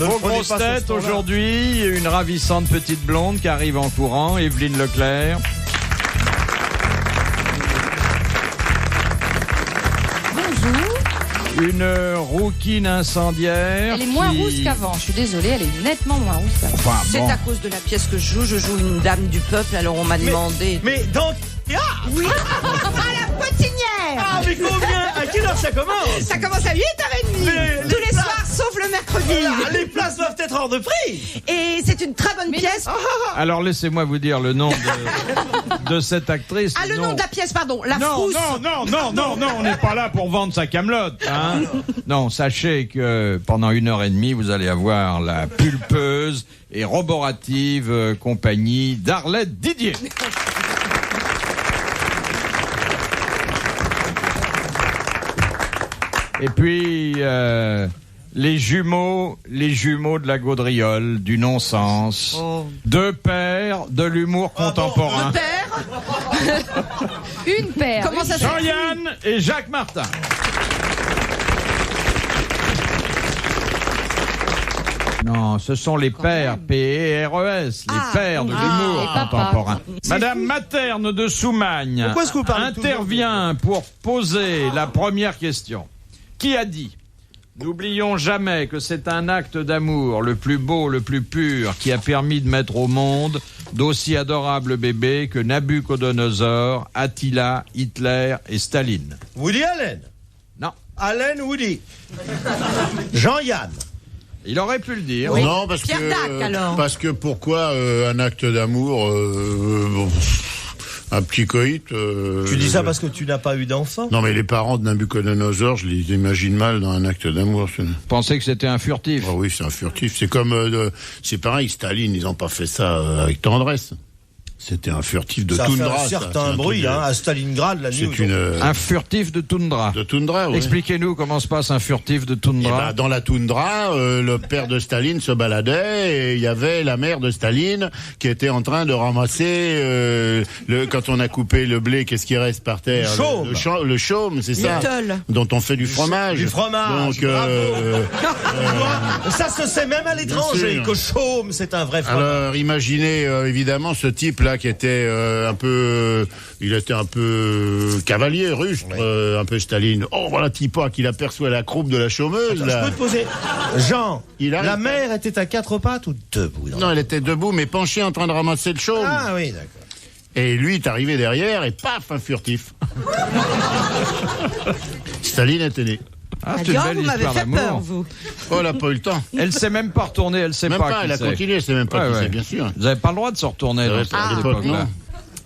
Vos grosses têtes aujourd'hui, une ravissante petite blonde qui arrive en courant, Evelyne Leclerc. Une rouquine incendiaire. Elle est moins rousse qu'avant, je suis désolée, elle est nettement moins rousse qu'avant. Enfin, C'est bon. à cause de la pièce que je joue une dame du peuple, alors on m'a demandé. Mais donc... Ah Oui. À la poissinière. Ah, mais combien? À quelle heure ça commence? Ça commence à 8h30. Mais tous les soirs, sauf le mercredi. Les places doivent être hors de prix. Et c'est une très bonne pièce. Alors laissez-moi vous dire le nom de cette actrice. Ah, le Non. nom de la pièce, pardon. La Non, frousse. non, on n'est pas là pour vendre sa camelote. Hein. Non, sachez que pendant 1h30, vous allez avoir la pulpeuse et roborative compagnie d'Arlette Didier. Et puis, les jumeaux de la gaudriole, du non-sens, deux pères de l'humour contemporain. Une paire. Comment ça s'appelle? Jean-Yann et Jacques Martin. Non, ce sont les pères, P-E-R-E-S, les pères de l'humour et papa. contemporain. Madame Materne de Soumagne Pourquoi est-ce que vous parlez intervient pour poser la première question. Qui a dit « N'oublions jamais que c'est un acte d'amour, le plus beau, le plus pur, qui a permis de mettre au monde d'aussi adorables bébés que Nabucodonosor, Attila, Hitler et Staline. » Woody Allen. Non. Allen Woody. Jean-Yann. Il aurait pu le dire. Oui. Non, parce Pierre Dac, alors. parce que pourquoi un acte d'amour, un petit coït. Tu dis ça parce que tu n'as pas eu d'enfant? Non, mais les parents de Nabucodonosor, je les imagine mal dans un acte d'amour. Je pensais que c'était un furtif. Ah oui, c'est un furtif. C'est comme, c'est pareil, Staline, ils ont pas fait ça avec tendresse. C'était un furtif de Ça toundra. fait un certain bruit, hein, à Stalingrad, la nuit. C'est Un furtif de toundra. de toundra, oui. Expliquez-nous comment se passe un furtif de Eh toundra. ben, dans la toundra, le père de Staline se baladait et il y avait la mère de Staline qui était en train de ramasser quand on a coupé le blé, qu'est-ce qui reste par terre? Le chaume, c'est ça. teul. Dont on fait du fromage. Du fromage. Donc, Ça se sait même à l'étranger sûr. que chaume, c'est un vrai fromage. alors, imaginez évidemment ce type-là qui était il était un peu cavalier, rustre, un peu Staline. Oh, voilà Tipa qu'il aperçoit la croupe de la chômeuse. Je là. peux te poser. Jean, Il arrive la mère était à quatre pattes ou debout? Non, elle était debout, mais penchée en train de ramasser le chaume. Ah oui, d'accord. Et lui est arrivé derrière et paf, un furtif. Staline était né. Ah, c'est une belle vous m'avez histoire fait peur, d'amour. vous. Oh, elle n'a pas eu le temps. Elle s'est même pas retournée, elle sait Même pas pas, qui elle a c'est. continué, elle sait même pas Ouais, qui ouais. c'est, bien sûr. Vous n'avez pas le droit de se retourner dans Ouais, cette à l'époque, époque-là. non.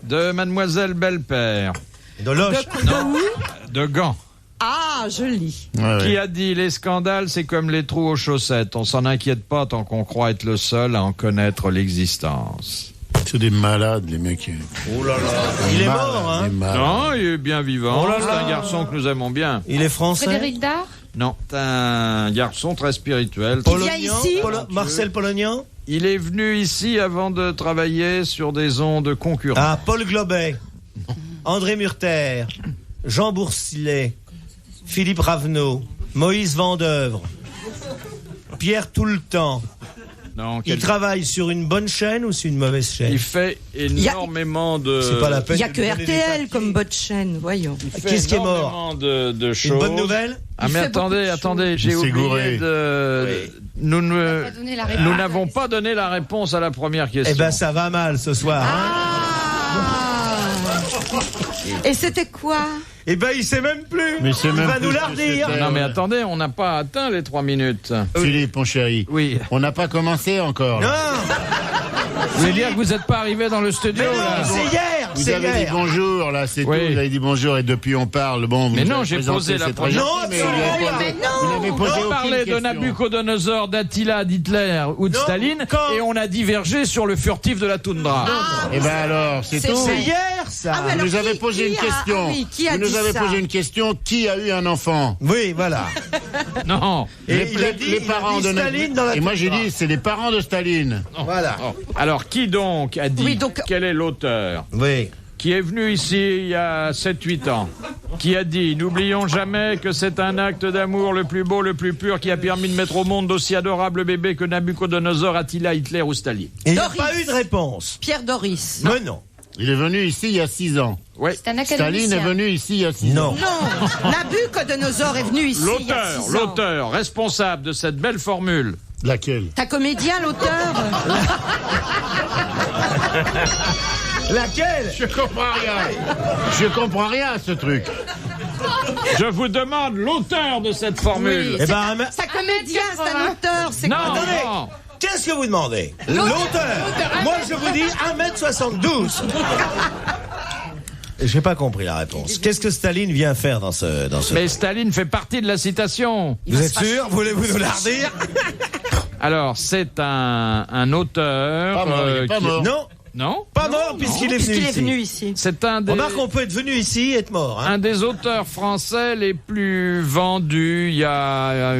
De Mademoiselle Belle-Père, De loche. de Gand, Ah, joli. Ouais, qui ouais. a dit « Les scandales, c'est comme les trous aux chaussettes. On s'en inquiète pas tant qu'on croit être le seul à en connaître l'existence. » C'est des malades, les mecs. Oh là là. Il est mort, hein? Non, il est bien vivant. Oh là C'est là. un garçon que nous aimons bien. Il est français. Frédéric Dard. Non, c'est un garçon très spirituel. Polonien, Il vient ici. Marcel Polonien. Il est venu ici avant de travailler sur des ondes concurrentes. Ah, Paul Globet. André Murter. Jean Boursilet. Philippe Ravenot. Moïse Vendeuvre. Pierre Toulletemps. Non, Il travaille sur une bonne chaîne ou sur une mauvaise chaîne? il fait énormément de... C'est pas la peine. Il n'y a de que donner des RTL papiers. comme bonne chaîne, voyons. Il fait Qu'est-ce qui est énormément de choses. Une bonne nouvelle? Ah mais Il fait beaucoup de attendez, j'ai Il s'est oublié gouré. de... Nous ne... pas donné la réponse. Nous n'avons pas donné la réponse à la première question. Eh ben, ça va mal ce soir. Et c'était quoi? Eh ben, il sait même plus. Mais c'est il même va plus nous ce la que redire. c'était. Non mais attendez, on n'a pas atteint les 3 minutes. Philippe, mon chéri. Oui. On n'a pas commencé encore. Non, Vous voulez dire que vous n'êtes pas arrivé dans le studio mais non, là c'est hier. Vous C'est avez dit hier. bonjour, là, c'est Oui. tout. Vous avez dit bonjour et depuis on parle. Bon, vous Mais nous non, avez j'ai présenté posé la cette première- tragédie, Non, mais vous absolument n'avez pas. pas- Mais non. vous n'avez posé On aucune parlait de question. Nabucodonosor, d'Attila, d'Hitler ou de Non, Staline quand et on a divergé sur le furtif de la toundra. Eh ben alors, c'est tout. C'est hier, ça. Ah, mais Vous alors, nous avez qui- posé qui une a- question. ah oui, qui a Vous nous dit avez ça? posé une question. Qui a eu un enfant? Oui, voilà. Non. Et il a dit- les parents il a dit de Staline dans la Et moi j'ai toundra. dit, c'est les parents de Staline. Voilà. Oh. Alors qui donc a dit Oui, donc- quel est l'auteur Oui. qui est venu ici il y a 7-8 ans qui a dit « N'oublions jamais que c'est un acte d'amour le plus beau, le plus pur, qui a permis de mettre au monde d'aussi adorables bébés que Nabucodonosor, Attila, Hitler ou Staline. » Il n'y a Doris. pas eu de réponse. Pierre Doris. Mais non. Il est venu ici il y a 6 ans. Oui. C'est un Staline est académicien. venu ici il y a 6 ans. Non. Non, Nabucodonosor est venu ici il y a 6 ans. L'auteur responsable de cette belle formule. Laquelle? T'as comédien, l'auteur? Laquelle? Je comprends rien. Je comprends rien à ce truc. Je vous demande l'auteur de cette formule. Eh ben, C'est un comédien, c'est un auteur. C'est Non, quoi? attendez. non. Qu'est-ce que vous demandez? L'auteur. Moi, je vous dis 1m72. J'ai pas compris la réponse. Qu'est-ce que Staline vient faire dans ce... Mais Staline fait partie de la citation. Vous êtes sûr? Voulez-vous nous la redire? Alors, c'est un auteur... Pas mort, il est pas mort. Non, Non. pas mort puisqu'il est venu Puisqu'il est ici. venu ici. C'est un des... Remarque, on peut être venu ici et être mort. Hein. Un des auteurs français les plus vendus il y a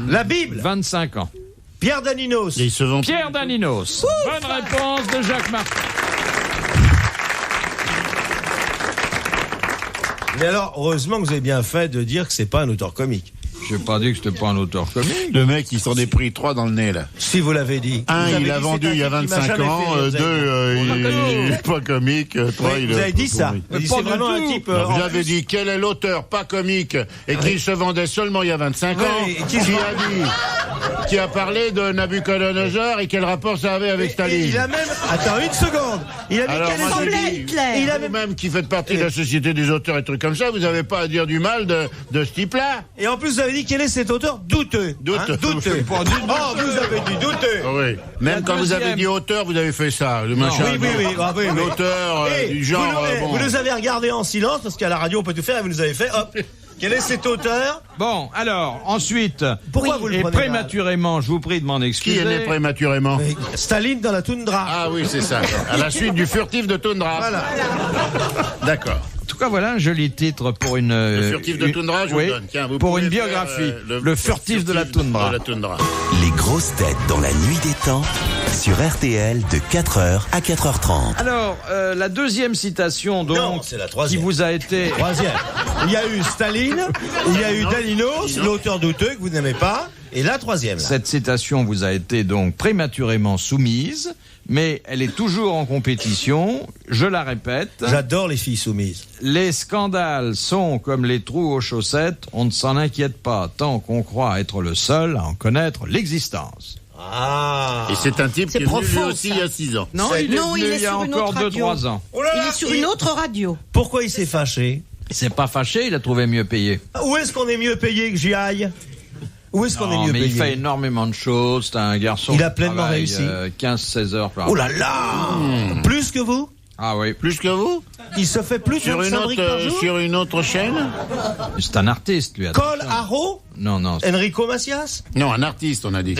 La Bible. 25 ans. Pierre Daninos. Et ils se vont Pierre Daninos. Bonne réponse de Jacques Martin. Mais alors, heureusement que vous avez bien fait de dire que c'est pas un auteur comique. J'ai pas dit que c'était pas un auteur comique. Le mec, il s'en est pris 3 dans le nez, là. Si vous l'avez dit. Un, Vous avez il a dit, vendu c'est un il y a type qui m'a 25 jamais ans. fait rire, vous 2, avez dit. il est pas comique. 3, Oui, il vous est... avez dit ça. Mais C'est pas du vraiment un tout. type. Alors, vous en avez plus- dit quel est l'auteur pas comique et qui se vendait seulement il y a 25 ans, Oui, et qui qui a parlé de Nabucodonosor et quel rapport ça avait avec Et Staline. il a même. Attends, une seconde. Il a mis Alors quel moi est je son- dis, Hitler. Il a vous-même qui faites partie de la société des auteurs et trucs comme ça, vous n'avez pas à dire du mal de ce type-là. Et en plus, vous avez dit quel est cet auteur douteux. Douteux. Douteux. Pas du tout. Oh, vous avez dit douteux. Ah oui. Même quand vous avez deuxième. dit auteur, vous avez fait ça. Le machin. Oui, oui, oui. Ah, oui, oui. L'auteur Eh, du genre. vous nous avez regardé en silence parce qu'à la radio on peut tout faire et vous nous avez fait hop. Quel est cet auteur? Bon, alors, ensuite... Pourquoi vous le Et prenez mal prématurément, je vous prie de m'en Qui excuser. est né prématurément? Staline dans la toundra. Ah oui, c'est ça. À la suite du furtif de Toundra. Voilà. D'accord. En tout cas, voilà un joli titre pour une... Le furtif de Toundra, je vous oui, donne. Tiens, vous pour pouvez une faire, biographie. Le furtif de la Toundra. De la Toundra. Les grosses têtes dans la nuit des temps sur RTL de 4h à 4h30. Alors, la deuxième citation, donc, Non, c'est la qui troisième. vous a été... Troisième. Il y a eu Staline, il y a eu Daninos, l'auteur douteux que vous n'aimez pas, et la troisième. Là. Cette citation vous a été donc prématurément soumise, mais elle est toujours en compétition. Je la répète. J'adore les filles soumises. Les scandales sont comme les trous aux chaussettes. On ne s'en inquiète pas tant qu'on croit être le seul à en connaître l'existence. Ah. Et c'est un type C'est qui est venu lui profond, aussi ça. il y a 6 ans. Non, il est il y a sur une encore autre radio. 2-3 ans. Oh là là, Il est sur une autre radio. Pourquoi il s'est fâché? Il s'est pas fâché, il a trouvé mieux payé. Où est-ce qu'on est mieux payé que j'y aille? Où est-ce qu'on est Non, mieux mais payé? il fait énormément de choses. C'est un garçon Il a qui pleinement travaille, réussi. 15-16 heures par Oh là là. Plus que vous? Ah oui, Plus que vous? Il se fait plus Sur de une, 5 briques par jour? sur une autre chaîne? c'est un artiste, lui. Cole Haro? Non, non. Enrico Macias? Non, un artiste, on a dit.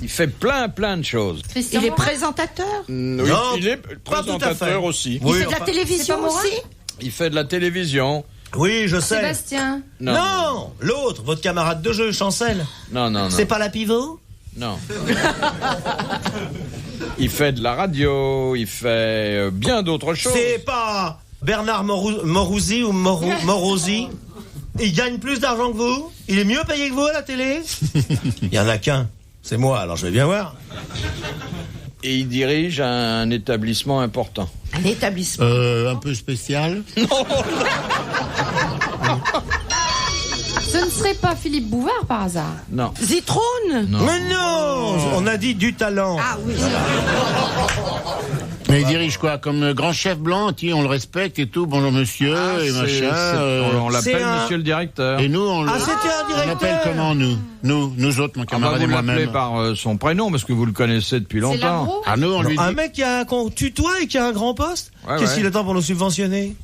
Il fait plein de choses. Christian Il est Morin. présentateur. Oui, Non, il est pas tout à fait. présentateur aussi. Il Oui, fait de la enfin- télévision C'est pas Morin aussi. Il fait de la télévision. Oui, je sais. Sébastien. Non, l'autre, votre camarade de jeu, Chancel. Non. C'est pas la pivot? Non. Il fait de la radio, il fait bien d'autres choses. C'est pas Bernard Morouzi ou Morosi? Il gagne plus d'argent que vous? Il est mieux payé que vous à la télé? Il y en a qu'un. C'est moi, alors je vais bien voir. Et il dirige un établissement important. Un établissement. Un peu spécial. Ce ne serait pas Philippe Bouvard par hasard. Non. Zitrone. Non. Mais non, on a dit du talent. Ah oui. Mais il dirige quoi? Comme grand chef blanc, on le respecte et tout, bonjour monsieur, et machin. On l'appelle c'est un- monsieur le directeur. Et nous, on Ah, c'était un on directeur. l'appelle comment, nous autres, mon Ah bah, camarade et vous l'appelez moi-même. par son prénom, parce que vous le connaissez depuis C'est longtemps. Labro. Ah, nous, on lui Un dit, mec qu'on tutoie et qui a un grand poste? Ouais, Qu'est-ce ouais. qu'il attend pour nous subventionner?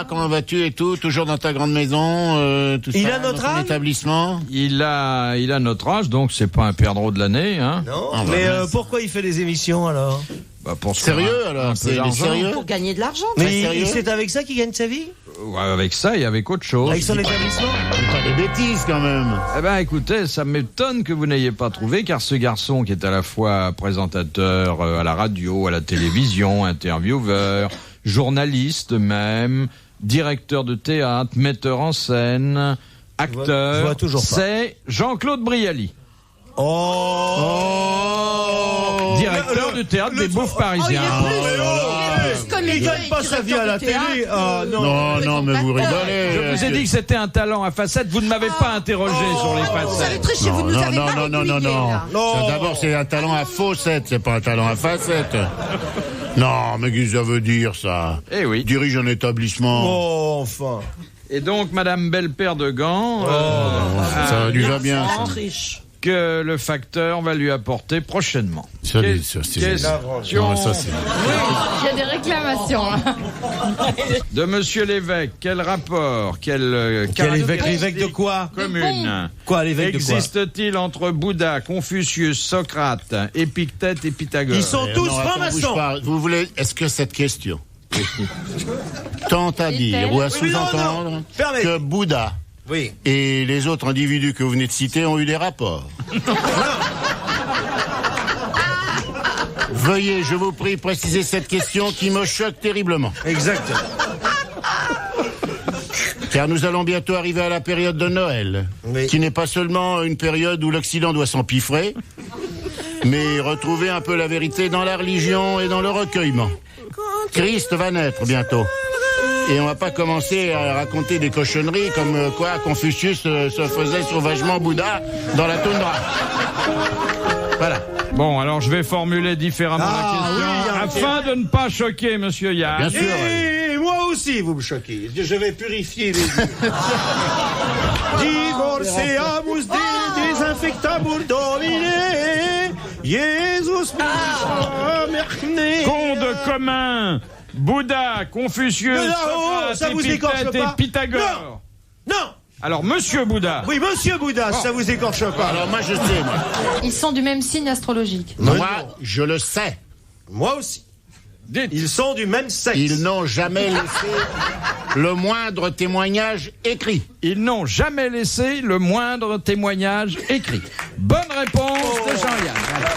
comment vas-tu et tout, toujours dans ta grande maison, tout Il ça, a notre dans ton âge établissement. Il a notre âge, donc c'est pas un perdreau de l'année. Hein. Non. Ah, bah, Mais mince. pourquoi il fait des émissions alors? Bah, pour se Sérieux, faire alors, un c'est peu d'argent. sérieux? Pour gagner de l'argent. Mais sérieux c'est avec ça qu'il gagne sa vie? Ouais, avec ça et avec autre chose. Avec son établissement? C'est pas des bêtises quand même. Eh ben, écoutez, ça m'étonne que vous n'ayez pas trouvé, car ce garçon qui est à la fois présentateur à la radio, à la télévision, intervieweur, journaliste même, directeur de théâtre, metteur en scène, acteur. Je vois toujours pas. C'est Jean-Claude Brialy. Directeur du théâtre des Bouffes Parisiens. Il gagne pas sa vie à la télé. Non, mais vous rigolez. Je vous ai dit que c'était un talent à facettes. Vous ne m'avez pas interrogé sur les Vous avez facettes. triché, vous nous avez pas aiguillé, là. D'abord, c'est un talent à faussettes, c'est pas un talent à facettes. Non, mais qu'est-ce que ça veut dire, ça? Eh oui. Dirige un établissement. Oh, enfin. Et donc, Madame Belle-Père de Gand, Ça lui va bien, ça. Triche. que le facteur va lui apporter prochainement. Ça, Question non, ça, c'est... Il y a des réclamations. de Monsieur l'évêque. Quel rapport, quel L'évêque de quoi? commune Quoi, l'évêque de quoi? existe-t-il entre Bouddha, Confucius, Socrate, Épictète et Pythagore? Ils sont tous Non, attends, bouge francs-maçons. pas. Vous voulez... Est-ce que cette question tend à dire ou à sous-entendre Permettez. que Bouddha Oui. et les autres individus que vous venez de citer ont eu des rapports? Veuillez, je vous prie, préciser cette question qui me choque terriblement. Exact. Car nous allons bientôt arriver à la période de Noël, Oui. qui n'est pas seulement une période où l'Occident doit s'empiffrer, mais retrouver un peu la vérité dans la religion et dans le recueillement. Christ va naître bientôt. Et on va pas commencer à raconter des cochonneries comme quoi Confucius se faisait sauvagement Bouddha dans la toundra. Voilà. Bon, alors je vais formuler différemment la question, afin de ne pas choquer Monsieur Yann. Bien sûr. Et moi aussi, vous me choquez. Je vais purifier les yeux. Divorceamus desinfectamus domine. Jesus Conde commun, Bouddha, Confucius, ça vous Socrate, écorche Épictète pas? et Pythagore. Non. Alors, Monsieur Bouddha. Oui, Monsieur Bouddha, ça vous écorche pas. Alors moi je sais, moi. Ils sont du même signe astrologique. Moi, je le sais. Moi aussi. Dites. Ils sont du même sexe. Ils n'ont jamais laissé le moindre témoignage écrit. Ils n'ont jamais laissé le moindre témoignage écrit. Bonne réponse de Jean-Yann. Voilà.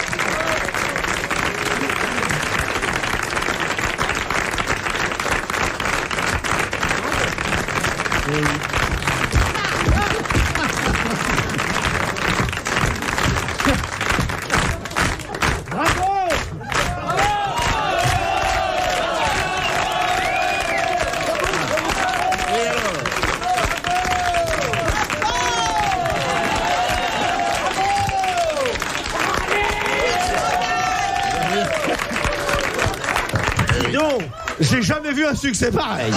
Non, j'ai jamais vu un succès pareil.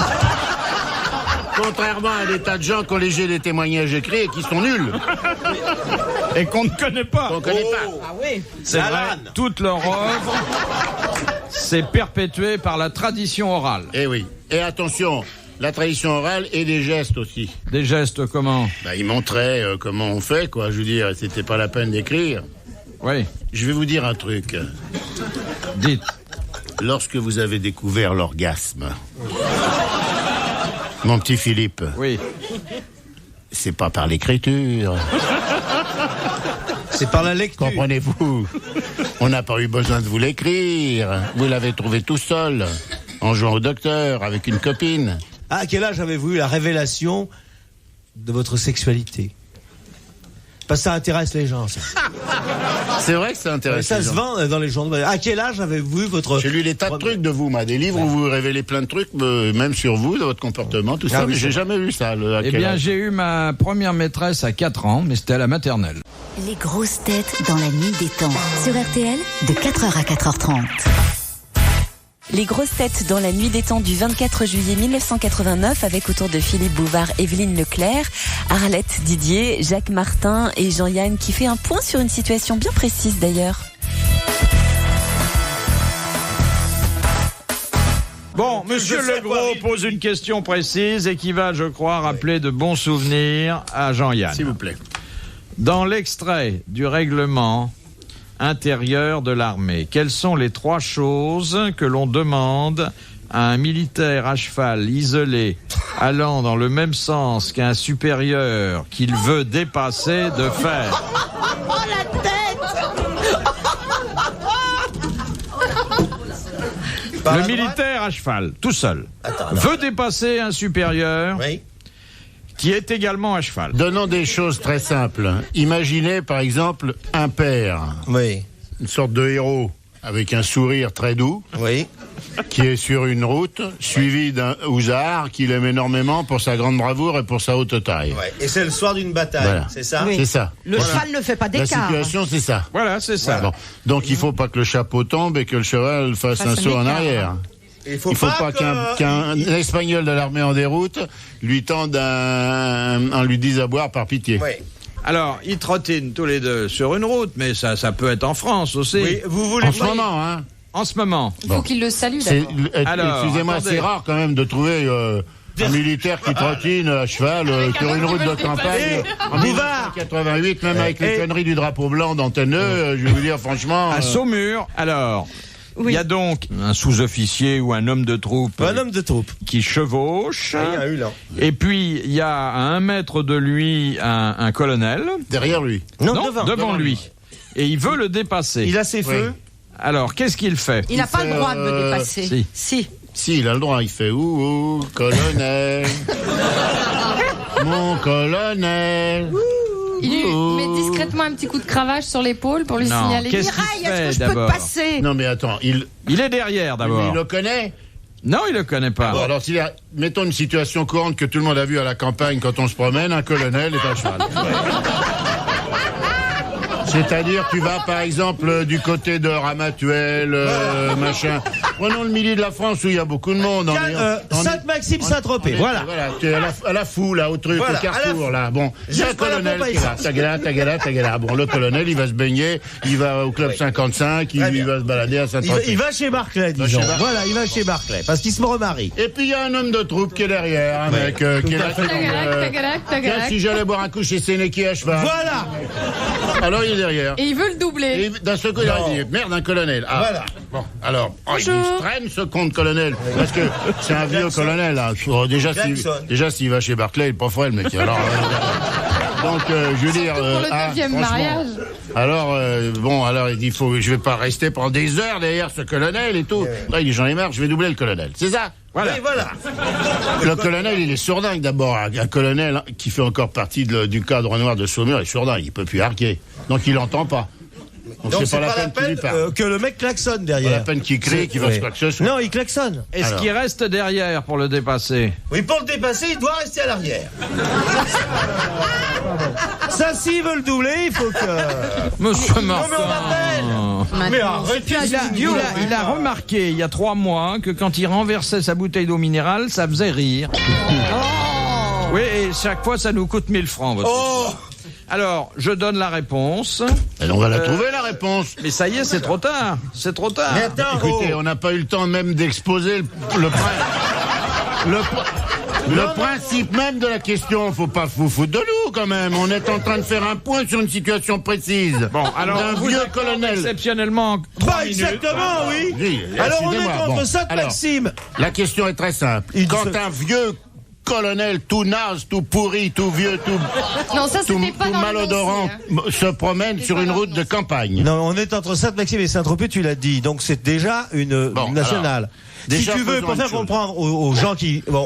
Contrairement à des tas de gens qui ont légué des témoignages écrits et qui sont nuls. Et qu'on ne connaît pas. On ne connaît pas. Ah oui. C'est vrai, toute leur œuvre s'est perpétuée par la tradition orale. Eh oui. Et attention, la tradition orale et des gestes aussi. Des gestes comment? Bah, ils montraient comment on fait, quoi. Je veux dire, c'était pas la peine d'écrire. Oui, Je vais vous dire un truc. dites. Lorsque vous avez découvert l'orgasme, mon petit Philippe, Oui. c'est pas par l'écriture. C'est par la lecture. Comprenez-vous? On n'a pas eu besoin de vous l'écrire. Vous l'avez trouvé tout seul, en jouant au docteur, avec une copine. À quel âge avez-vous eu la révélation de votre sexualité? Parce que ça intéresse les gens, ça. C'est vrai que ça intéresse Ça les se gens. vend dans les journaux. À quel âge avez-vous eu votre... J'ai lu des tas de trucs de vous, des livres où vous révélez plein de trucs, même sur vous, de votre comportement, tout ça, oui, mais j'ai jamais lu ça. À Eh quel bien, âge. j'ai eu ma première maîtresse à 4 ans, mais c'était à la maternelle. Les grosses têtes dans la nuit des temps. Sur RTL, de 4h à 4h30. Les grosses têtes dans la nuit des temps du 24 juillet 1989 avec autour de Philippe Bouvard, Evelyne Leclerc, Arlette Didier, Jacques Martin et Jean-Yann qui fait un point sur une situation bien précise d'ailleurs. Bon, Monsieur Legros pose une question précise et qui va, je crois, rappeler de bons souvenirs à Jean-Yann. S'il vous plaît. Dans l'extrait du règlement intérieur de l'armée, quelles sont les 3 choses que l'on demande à un militaire à cheval isolé allant dans le même sens qu'un supérieur qu'il veut dépasser de faire? Oh la tête. Par Le la droite militaire à cheval, tout seul, Attends. veut dépasser un supérieur Oui. qui est également à cheval. Donnons des choses très simples. Imaginez, par exemple, un père, Oui. une sorte de héros, avec un sourire très doux, Oui. qui est sur une route, suivi d'un housard qu'il aime énormément pour sa grande bravoure et pour sa haute taille. Ouais. Et c'est le soir d'une bataille, Voilà. c'est ça? Oui. C'est ça. Le cheval ne fait pas La d'écart. situation, c'est ça. Voilà, c'est ça. Bon. Donc il faut pas que le chapeau tombe et que le cheval fasse un saut en arrière. Il Il faut pas qu'un Espagnol de l'armée en déroute lui tende un lui dise à boire par pitié. Oui. Alors, ils trottinent tous les deux sur une route, mais ça peut être en France aussi. Oui, vous voulez En ce moment, hein. En ce moment. Il faut qu'il le salue d'abord. Alors, Excusez-moi, attendez. c'est rare quand même de trouver un militaire qui trottine à cheval sur une route de campagne en Bouvard. 1988, même avec les conneries du drapeau blanc d'Antenne 2, je vais vous dire franchement... À Saumur, alors, il y a donc un sous-officier ou un homme de troupe Un homme de troupe. qui chevauche. Il y a eu là. Et puis, il y a à 1 mètre de lui un colonel. derrière lui. Non, Non, devant lui. Et il veut le dépasser. Il a ses feux. Alors, qu'est-ce qu'il fait? Il n'a pas le droit de me dépasser. si. Si, il a le droit, il fait ouh, colonel. Mon colonel. Il lui met discrètement un petit coup de cravache sur l'épaule pour lui Non, signaler. qu'est-ce Mirail, qu'il est-ce fait que je peux te d'abord? passer? Non mais attends, il Il est derrière d'abord. le connaît. Non, il le connaît pas. Bon, alors, mettons une situation courante que tout le monde a vue à la campagne quand on se promène, un colonel est à cheval. C'est-à-dire, tu vas par exemple du côté de Ramatuelle, machin. Prenons le milieu de la France où il y a beaucoup de monde. Sainte-Maxime, Saint-Tropez. Voilà. Voilà, tu es à la foule, là, au truc, Voilà, au carrefour, à là. Bon, il y a un Juste pas la colonel pompe à qui est là. essence. Tagala. Bon, le colonel, il va se baigner, il va au club 55, Très il bien. va se balader à Saint-Tropez. Il va chez Barclay, disons. chez Barclay. Voilà, il va chez Barclay. Parce qu'il se remarie. Et puis il y a un homme de troupe qui est derrière, un mec qui est là. Tiens, si j'allais boire un coup chez Sénéki à cheval. Voilà. Alors il est derrière. Et il veut le doubler. Et d'un seul coup, il a dit, merde, un colonel. Ah, Voilà. Bon, alors, il se Bonjour. traîne ce compte colonel. Parce que c'est un vieux colonel. Hein. Oh, déjà, s'il va chez Barclay, il est pas frais, le mec. Alors, donc, je veux dire. Pour le 9e franchement, mariage. Alors, alors, il dit, je vais pas rester pendant des heures derrière ce colonel et tout. Là, il dit, j'en ai marre, je vais doubler le colonel. C'est ça? Voilà. Oui, voilà. Le colonel, il est sourdingue d'abord. Un colonel qui fait encore partie du cadre noir de Saumur est sourdingue. Il peut plus arquer. Donc, il entend pas. Donc, c'est pas la peine qu'il lui parle. que le mec klaxonne Pas la derrière. peine qu'il crie, qu'il fasse quoi que ce soit. Non, il klaxonne. Est-ce Alors. qu'il reste derrière pour le dépasser? Oui, pour le dépasser, il doit rester à l'arrière. Ça, s'il veut le doubler, il faut que... Monsieur Martin. mais on m'appelle. Mais arrêtez, Il a remarqué il y a 3 mois que quand il renversait sa bouteille d'eau minérale, ça faisait rire. Oui, et chaque fois, ça nous coûte 1000 francs. Votre histoire. Alors, je donne la réponse. Et on va la trouver, la réponse. Mais ça y est, c'est trop tard. C'est trop tard. Mais attends, Écoutez, on n'a pas eu le temps même d'exposer le principe même de la question. Faut pas vous foutre de nous, quand même. On est en train de faire un point sur une situation précise. Bon, alors, d'un vous vieux accorde colonel. exceptionnellement 3 Pas minutes. exactement, oui. Oui, Alors, on est excusez-moi. contre Bon, Sainte-Maxime. La question est très simple. Quand un vieux colonel tout naze, tout pourri, tout vieux, Non, ça tout c'était pas dans malodorant l'énoncé, hein. se promène sur pas une dans route de l'énoncé. campagne. Non, on est entre Sainte-Maxime et Saint-Tropez, tu l'as dit. Donc, c'est déjà une nationale. déjà, si tu veux, faisons pour une faire chose. comprendre aux gens qui... Bon,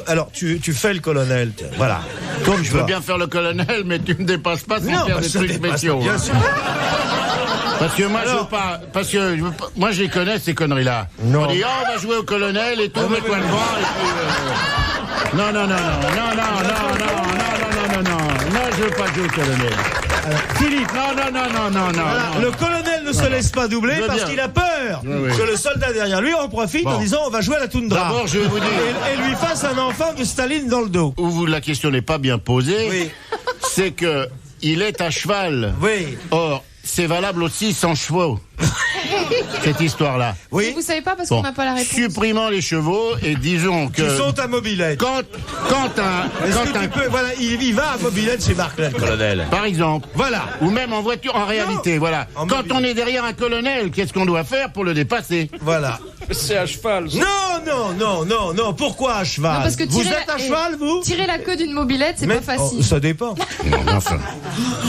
alors, tu fais le colonel. Voilà. Comme Je veux bien faire le colonel, mais tu me dépasses pas sans Non, faire bah, des ça trucs dépasse, spéciaux. bien hein. sûr. Parce que moi, Alors- moi, je les connais, ces conneries-là. Non. On dit, on va jouer au colonel et tout, mets-toi le bras, et puis, Non, je veux pas jouer au colonel. Philippe. Non. Voilà, le colonel ne se laisse pas doubler Je veux parce bien. qu'il a peur Oui. que le soldat derrière lui en profite Bon. en disant on va jouer à la toundra. D'abord, je vais vous dire, Et lui fasse un enfant de Staline dans le dos. où la question n'est pas bien posée, Oui. c'est que il est à cheval. Oui. Or, c'est valable aussi sans chevaux. Cette histoire-là. Oui. Vous savez pas parce Bon, qu'on n'a pas la réponse. supprimons les chevaux et disons que Qui sont à mobilette. quand Est-ce que tu peux, voilà, il va à mobilette chez Barclay, le colonel. par exemple, Voilà. ou même en voiture, en réalité, voilà. en Quand mobile. on est derrière un colonel, qu'est-ce qu'on doit faire pour le dépasser? Voilà. C'est à cheval. ça. Non. Pourquoi à cheval? Non, parce que Vous tirer êtes à la- cheval, vous? Tirer la queue d'une mobilette, c'est Mais- pas facile. Oh, ça dépend. Non, enfin.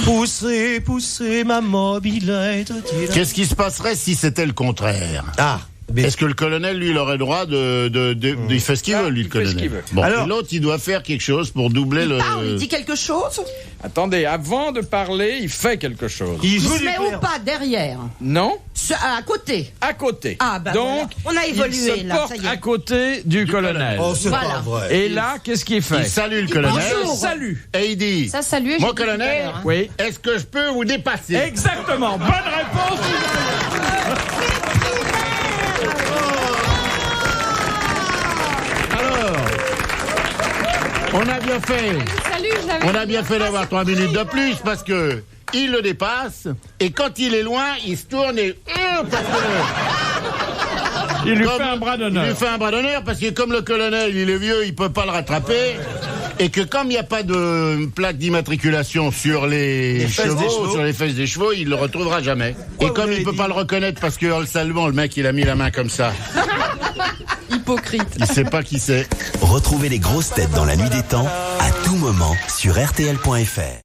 Poussez ma mobilette. Qu'est-ce qui se passerait si c'était le contraire? Ah. Est-ce que le colonel, lui, il aurait le droit il fait ce qu'il veut, lui, le colonel. Ce qu'il veut. Bon, Alors, et l'autre, il doit faire quelque chose pour doubler le... il dit quelque chose. Attendez, avant de parler, il fait quelque chose. Il joue se du met clair. ou pas derrière, Non, à côté. à côté. Ah, bah Donc, voilà. On a évolué, il se là, porte ça y est. à côté du colonel. Oh, c'est Voilà. pas vrai. Et là, qu'est-ce qu'il fait? Il salue le colonel. Bonjour. Salue. Et il dit... Ça, saluer. Mon j'ai dit tout à colonel, l'heure, hein. Oui. est-ce que je peux vous dépasser? Exactement. Bonne réponse. On a bien fait. Salut, je l'avais On a dit. bien fait d'avoir 3 minutes de plus parce que il le dépasse et quand il est loin, il se tourne et parce que Il lui comme- fait un bras il lui d'honneur. fait un bras d'honneur parce que comme le colonel, il est vieux, il peut pas le rattraper. Et que comme il n'y a pas de plaque d'immatriculation sur les fesses des chevaux, chevaux. sur les fesses des chevaux, il le retrouvera jamais. Et vous comme l'avez il peut dit. pas le reconnaître parce que le salement, le mec, il a mis la main comme ça. Hypocrite. Il sait pas qui c'est. Retrouvez les grosses têtes dans la nuit des temps à tout moment sur RTL.fr.